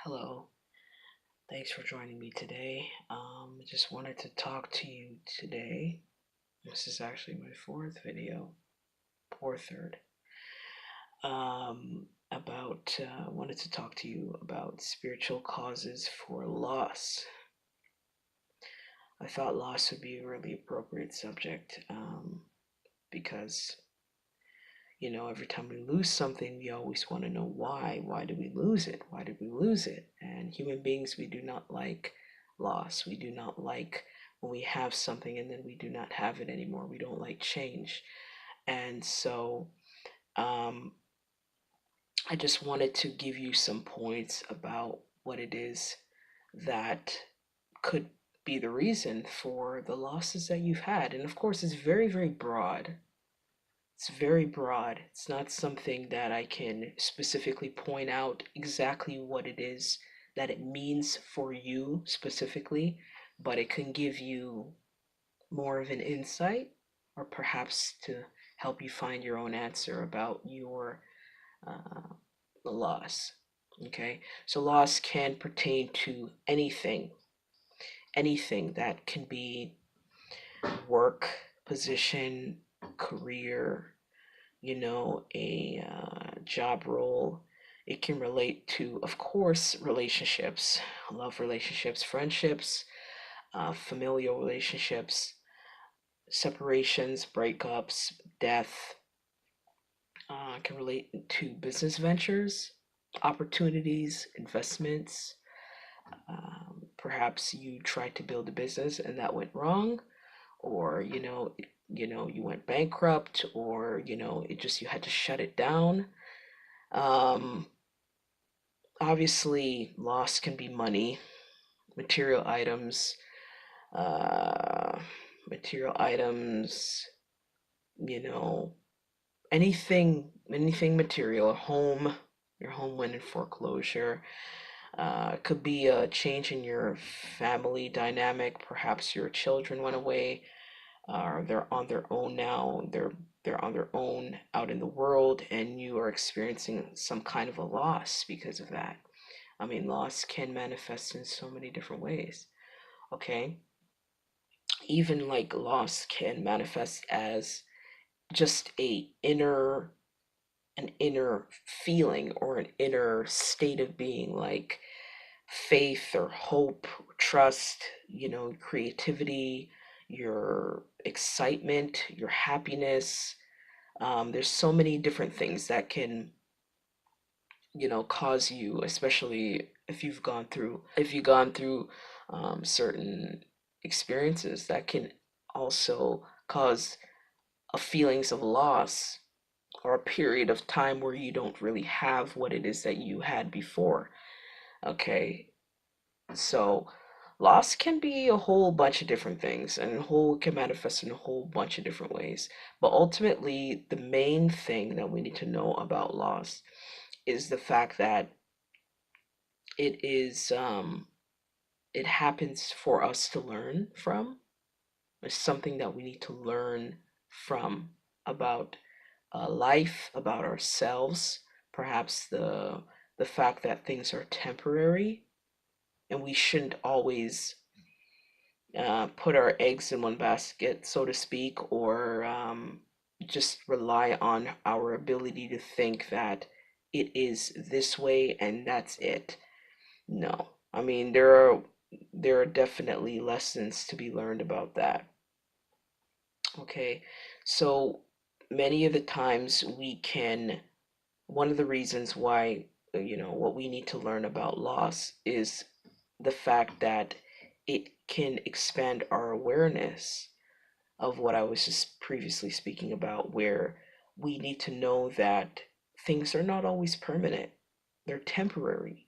Hello, thanks for joining me today. I just wanted to talk to you today. This is actually my fourth video, or third. Wanted to talk to you about spiritual causes for loss. I thought loss would be a really appropriate subject because, every time we lose something, we always want to know why. Why did we lose it? Why did we lose it? And human beings, we do not like loss. We do not like when we have something and then we do not have it anymore. We don't like change. And so um, I just wanted to give you some points about what it is that could be the reason for the losses that you've had. And of course, it's very, very broad. It's very broad. It's not something that I can specifically point out exactly what it is that it means for you specifically, but it can give you more of an insight or perhaps to help you find your own answer about your uh, loss. Okay, so loss can pertain to anything that can be work, position, career, a job role. It can relate to, of course, relationships, love relationships, friendships, familial relationships, separations, breakups, death. Can relate to business ventures, opportunities, investments. Perhaps you tried to build a business and that went wrong, or you went bankrupt, or it just you had to shut it down. Um, Obviously, loss can be money, material items, uh, material items, you know, anything material, a home, your home went in foreclosure. It could be a change in your family dynamic. Perhaps your children went away, or they're on their own now. They're on their own out in the world, and you are experiencing some kind of a loss because of that. I mean, loss can manifest in so many different ways. Okay, even like loss can manifest as just an inner feeling or an inner state of being, like faith or hope, or trust, creativity, your excitement, your happiness. There's so many different things that can, cause you, especially if you've gone through certain experiences that can also cause a feelings of loss, or a period of time where you don't really have what it is that you had before. Okay, so loss can be a whole bunch of different things, and whole can manifest in a whole bunch of different ways. But ultimately, the main thing that we need to know about loss is the fact that it is it happens for us to learn from. It's something that we need to learn from about life, about ourselves, perhaps the fact that things are temporary, and we shouldn't always put our eggs in one basket, so to speak, or just rely on our ability to think that it is this way and that's it. No, I mean there are definitely lessons to be learned about that. Okay, so many of the times we can one of the reasons why, what we need to learn about loss is the fact that it can expand our awareness of what I was just previously speaking about, where we need to know that things are not always permanent, they're temporary.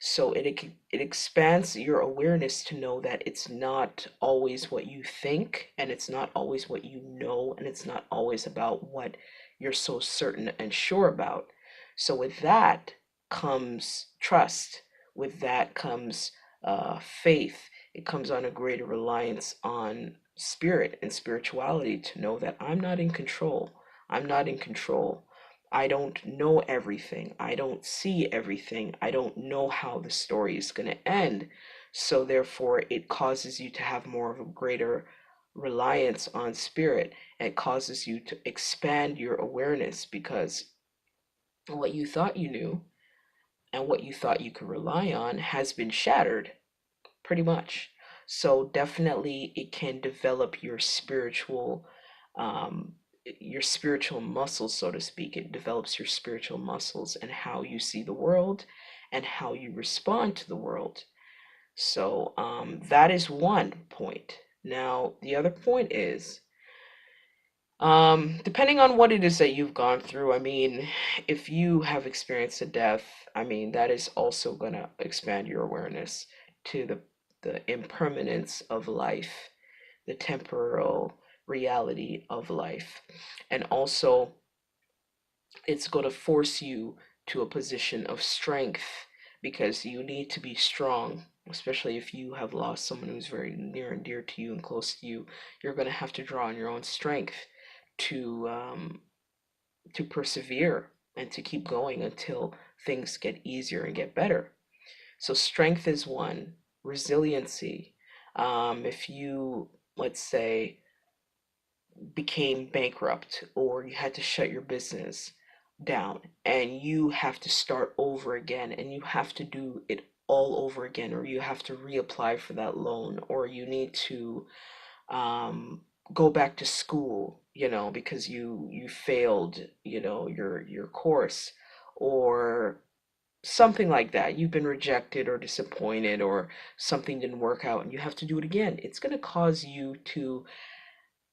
So it expands your awareness to know that it's not always what you think, and it's not always what you know, and it's not always about what you're so certain and sure about. So with that comes trust. With that comes faith. It comes on a greater reliance on spirit and spirituality to know that I'm not in control. I'm not in control. I don't know everything. I don't see everything. I don't know how the story is going to end. So therefore, it causes you to have more of a greater reliance on spirit. It causes you to expand your awareness because what you thought you knew and what you thought you could rely on has been shattered, pretty much. So definitely it can develop um, your spiritual muscles, so to speak. It develops your spiritual muscles and how you see the world and how you respond to the world. So that is one point. Now, the other point is, depending on what it is that you've gone through, I mean, if you have experienced a death, I mean, that is also gonna expand your awareness to the impermanence of life, the temporal reality of life. And also, it's going to force you to a position of strength because you need to be strong, especially if you have lost someone who's very near and dear to you and close to you. You're going to have to draw on your own strength to to persevere and to keep going until things get easier and get better. So strength is one, resiliency. If you, let's say, became bankrupt or you had to shut your business down and you have to start over again and you have to do it all over again, or you have to reapply for that loan, or you need to um, go back to school, because you failed, your course, or something like that. You've been rejected or disappointed, or something didn't work out and you have to do it again. It's going to cause you to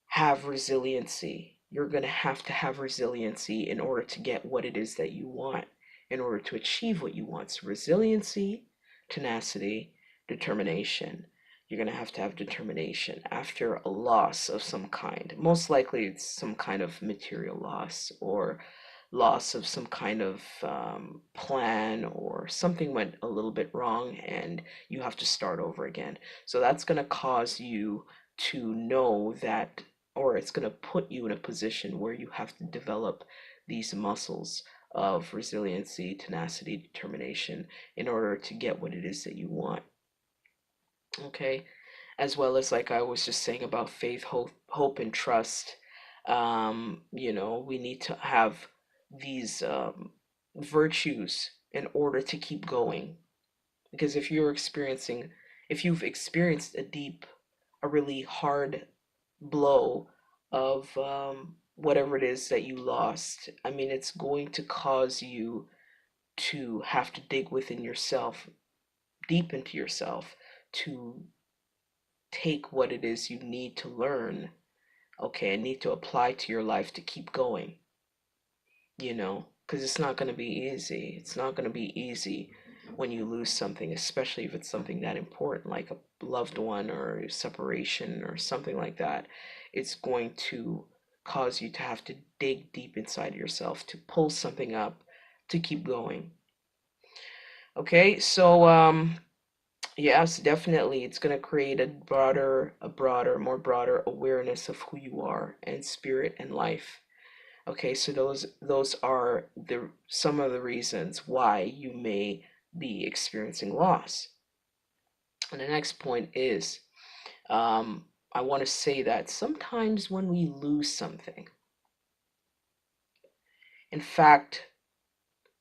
have resiliency. You're going to have resiliency in order to get what it is that you want, in order to achieve what you want. So, resiliency, tenacity, determination. You're going to have determination after a loss of some kind. Most likely, it's some kind of material loss or loss of some kind of plan, or something went a little bit wrong and you have to start over again. So, that's going to cause you to know that, or it's going to put you in a position where you have to develop these muscles of resiliency, tenacity, determination in order to get what it is that you want. Okay, as well as, like I was just saying about faith, hope, and trust. We need to have these virtues in order to keep going. Because if you've experienced a really hard blow of whatever it is that you lost, I mean, it's going to cause you to have to dig within yourself, deep into yourself, to take what it is you need to learn, okay, and need to apply to your life to keep going, because it's not going to be easy. It's not going to be easy when you lose something, especially if it's something that important, like a loved one or separation or something like that. It's going to cause you to have to dig deep inside yourself to pull something up to keep going. Okay, so yes, definitely, it's going to create more broader awareness of who you are and spirit and life. Okay, so those are some of the reasons why you may be experiencing loss. And the next point is, I want to say that sometimes when we lose something, in fact,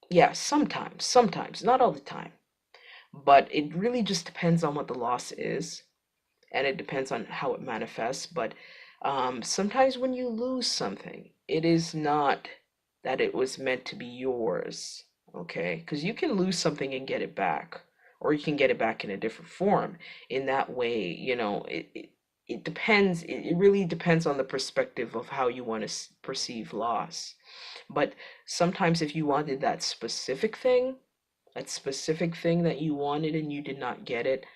yeah, sometimes, not all the time, but it really just depends on what the loss is, and it depends on how it manifests. But sometimes when you lose something, it is not that it was meant to be yours, okay? Because you can lose something and get it back, or you can get it back in a different form. In that way, it depends. It really depends on the perspective of how you want to perceive loss. But sometimes, if you wanted that specific thing that you wanted and you did not get it,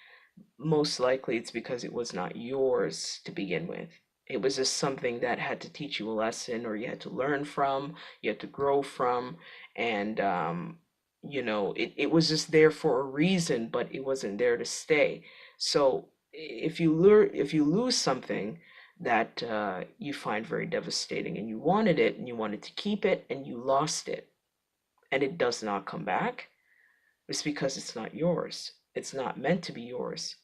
most likely it's because it was not yours to begin with. It was just something that had to teach you a lesson, or you had to learn from, you had to grow from, and it was just there for a reason, but it wasn't there to stay. So if you lose something, that you find very devastating, and you wanted it and you wanted to keep it and you lost it, and it does not come back, it's because it's not yours. It's not meant to be yours.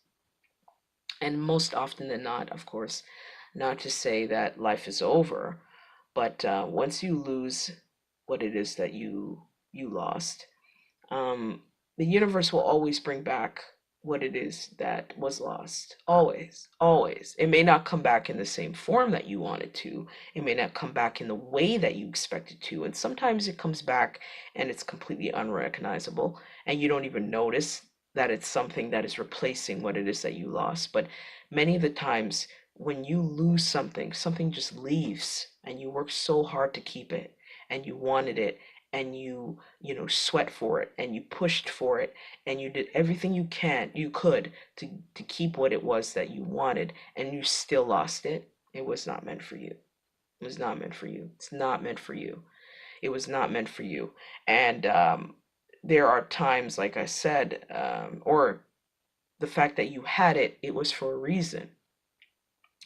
And most often than not, of course, not to say that life is over, but once you lose what it is that you lost, um, the universe will always bring back what it is that was lost. Always, always. It may not come back in the same form that you want it to. It may not come back in the way that you expect it to. And sometimes it comes back and it's completely unrecognizable, and you don't even notice that it's something that is replacing what it is that you lost. But many of the times, when you lose something, something just leaves, and you work so hard to keep it, and you wanted it, and you sweat for it, and you pushed for it, and you did everything you could to keep what it was that you wanted, and you still lost it. It was not meant for you. It was not meant for you. It's not meant for you. It was not meant for you. And there are times, like I said, or the fact that you had it, it was for a reason.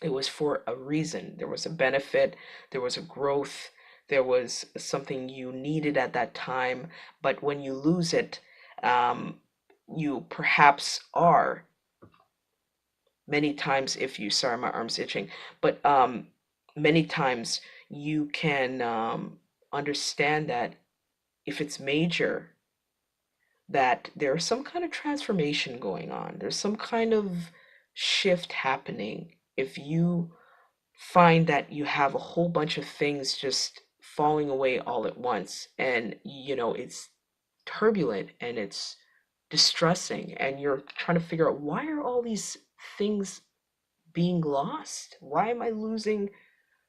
It was for a reason. There was a benefit, there was a growth, there was something you needed at that time. But when you lose it, um, you perhaps are many times, if you, sorry, my arm's itching, but many times you can understand that if it's major, that there's some kind of transformation going on. There's some kind of shift happening. If you find that you have a whole bunch of things just falling away all at once, and it's turbulent and it's distressing, and you're trying to figure out, why are all these things being lost? Why am I losing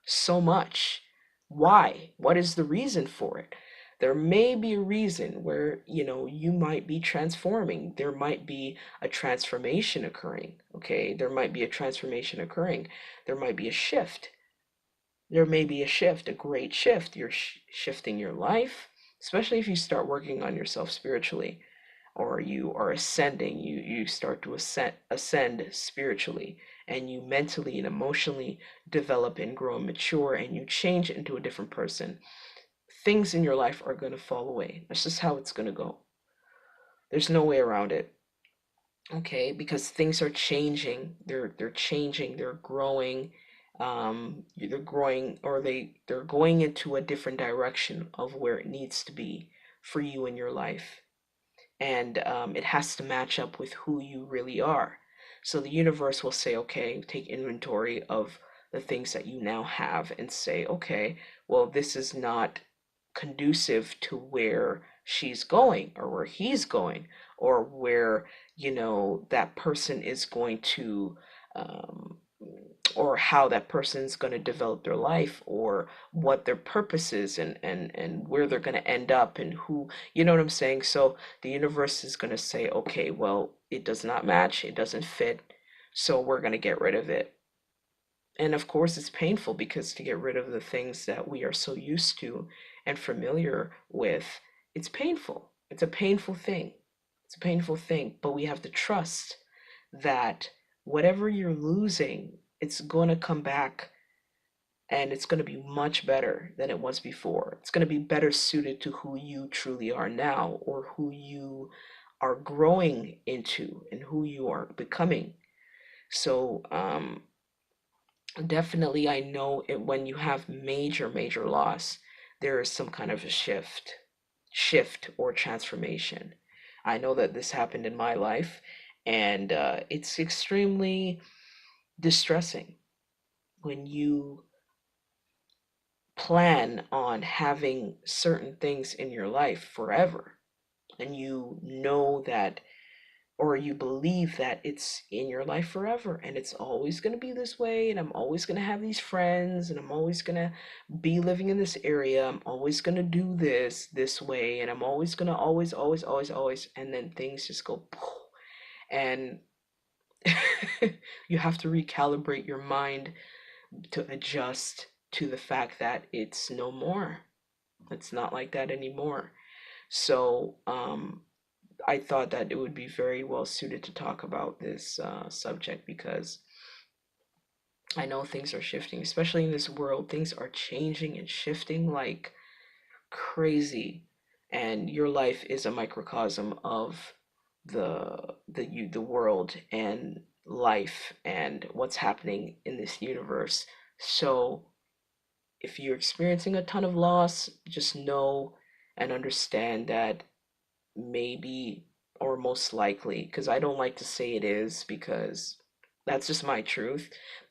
so much? Why? What is the reason for it? There may be a reason where, you might be transforming. There might be a transformation occurring, okay? There might be a transformation occurring. There might be a shift. There may be a shift, a great shift. You're shifting your life, especially if you start working on yourself spiritually, or you are ascending. You start to ascend spiritually, and you mentally and emotionally develop and grow and mature, and you change into a different person. Things in your life are going to fall away. That's just how it's going to go. There's no way around it. Okay, because things are changing. They're changing. They're growing. They're growing, or they're going into a different direction of where it needs to be for you in your life, and it has to match up with who you really are. So the universe will say, okay, take inventory of the things that you now have and say, okay, well, this is not conducive to where she's going, or where he's going, or where, that person is going to, um, or how that person's going to develop their life, or what their purpose is, and where they're going to end up, and who, you know what I'm saying? So the universe is going to say, okay, well, it does not match, it doesn't fit, so we're going to get rid of it. And of course, it's painful, because to get rid of the things that we are so used to and familiar with, it's painful. It's a painful thing. It's a painful thing, but we have to trust that whatever you're losing, it's going to come back, and it's going to be much better than it was before. It's going to be better suited to who you truly are now, or who you are growing into, and who you are becoming. So, definitely, I know it, when you have major, major loss, there is some kind of a shift or transformation. I know that this happened in my life, and it's extremely distressing when you plan on having certain things in your life forever, and you know that, or you believe that it's in your life forever, and it's always going to be this way, and I'm always going to have these friends, and I'm always going to be living in this area, I'm always going to do this way, and I'm always going to always, and then things just go poof, and you have to recalibrate your mind to adjust to the fact that it's no more. It's not like that anymore. So I thought that it would be very well suited to talk about this subject, because I know things are shifting, especially in this world. Things are changing and shifting like crazy, and your life is a microcosm of the world and life and what's happening in this universe. So if you're experiencing a ton of loss, just know and understand that maybe, or most likely, because I don't like to say it is, because that's just my truth,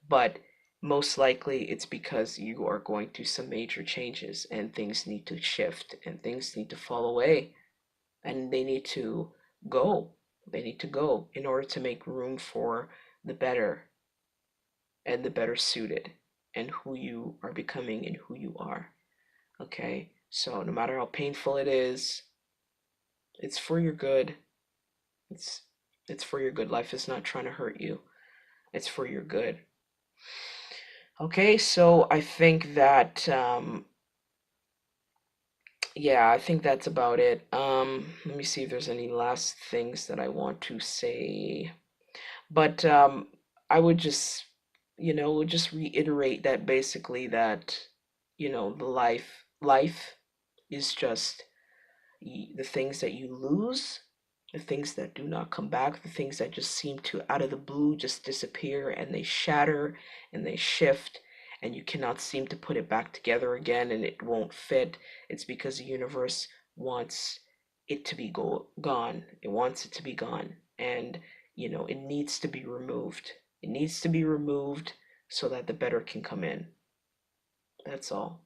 but most likely it's because you are going through some major changes and things need to shift and things need to fall away and they need to go. They need to go in order to make room for the better and the better suited and who you are becoming and who you are. Okay? So no matter how painful it is, it's for your good. It's it's for your good. Life is not trying to hurt you. It's for your good. Okay, so I think that yeah, I think that's about it. Let me see if there's any last things that I want to say. But I would just, just reiterate that basically that, the life is just the things that you lose, the things that do not come back, the things that just seem to out of the blue just disappear and they shatter and they shift and you cannot seem to put it back together again and it won't fit. It's because the universe wants it to be gone. It wants it to be gone. And, it needs to be removed. It needs to be removed so that the better can come in. That's all,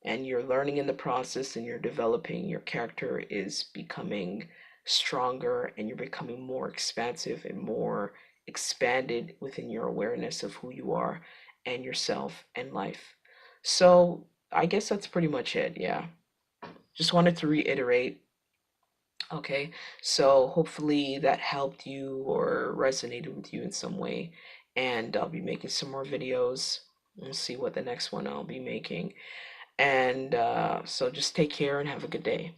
and you're learning in the process and you're developing. Your character is becoming stronger and you're becoming more expansive and more expanded within your awareness of who you are and yourself and life. So I guess that's pretty much it. Yeah, just wanted to reiterate. Okay, so hopefully that helped you or resonated with you in some way, and I'll be making some more videos. We'll see what the next one I'll be making. And so just take care and have a good day.